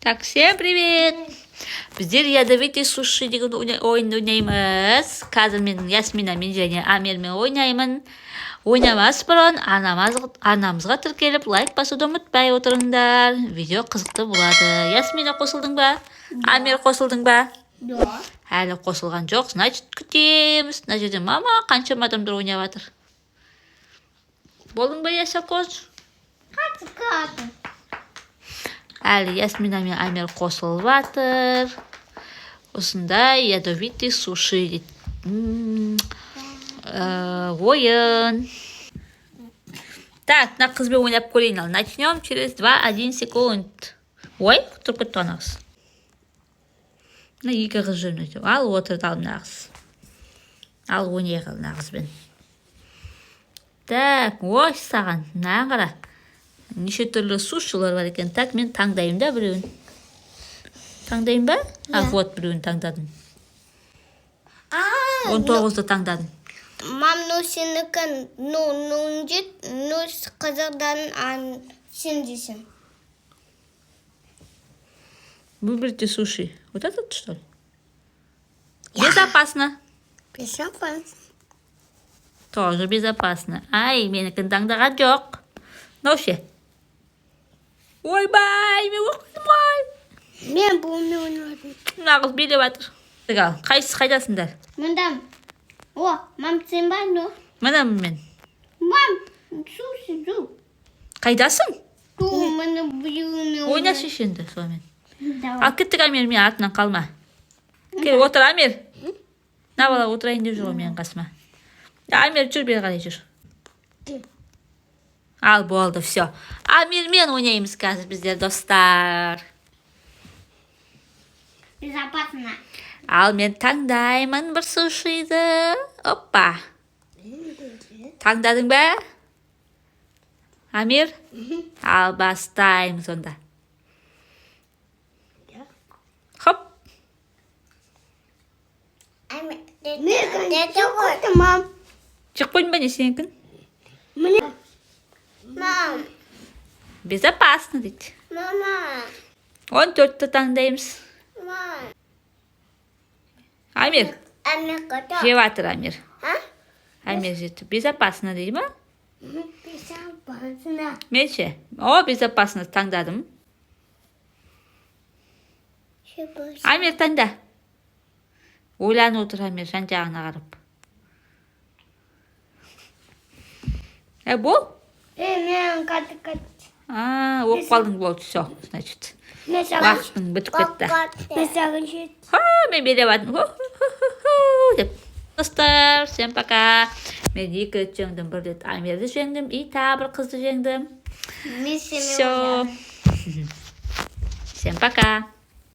Так, всем привет! Біздер ядовитый суши деген ойынды ойнаймыз. Қазір мен Ясминамен және Амирмен ойнаймын. Ойнамас бұрын анамызға тіркеліп лайк басуды ұмытпай отырыңдар. Видео қызықты болады. Ясмина қосылдың ба? Амир қосылдың ба? Жоқ. Әлі қосылған жоқ, значит күтеміз. Мына жерде мама қаншама адамдар ойнап жатыр. Болдың ба, Ясакоз? Қатты. Әлі Ясмина мен Амир қосылып жатыр. Осындай ядовитый суши ойын. Так, мына қызбен ойнап көрейін ал. Начнем через 2-1 секунд. Ой, тұрып кетті ана қыз. Мына екі қыз жүрмейді. Ал отырды ал мына қыз. Ал ойнайық ал мына қызбен. Так, ой саған, мына қара. Неше түрлі сушилар бар екен. Так, мен таңдайым да біреуін. Таңдайым ба? Вот біреуін таңдадым. 19-ды таңдадым. Мам, сенікі 0 Қазақдан сен дейсің. Выберите суши. Вот этот, что ли? Безопасно. Безопасно. Тоже безопасно. Ай, менікін таңдаған жоқ. Ноуше. Ойбай, мен оқымай. Мен бұны ойнадым. Мына қыз билеп жатыр. Ал, қайсысы қайдасыңдар? Мындам. Мам, сен ба? Мына мен. Мам, су. Қайдасың? Мені біреуіне Ойна шешенді сонымен. Давай. Ал кеттік, Амир, мен артынан қалма. Кел, отыр, Амир. На бала отырайын деп жүр ғой менің қасыма. Амир, жүр, бері қарай жүр. Ал, болды, все. Амирмен ойнаймыз қазір біздер, достар. Безопасно. Ал, мен таңдаймын бір сушиді. Оппа. Таңдадың ба? Амир? Ал, бастаймыз онда. Хоп. Мам. Шықпайын ба не сенікін? Мам. Безопасно дейді. Мама. 14-ті таңдаймыз. Мам. Амир, Америкада. жеп жатыр Амир. А? Амир жетті. Безопасно дейді ма? Безопасно. Мен ше? О, безопасно таңдадым. Амир таңда. Ойланып отыр Амир жан-жағына қарап. Бол? Мен қаты. Оқып қалдың болды, все, значит. Уақытың бітіп кетті. Мен беріп жатырмын. Деп. Достар, всем пока. Мен 2 рет жеңдім, 1 рет Амирді жеңдім, и тағы бір қызды жеңдім. Все. Всем пока.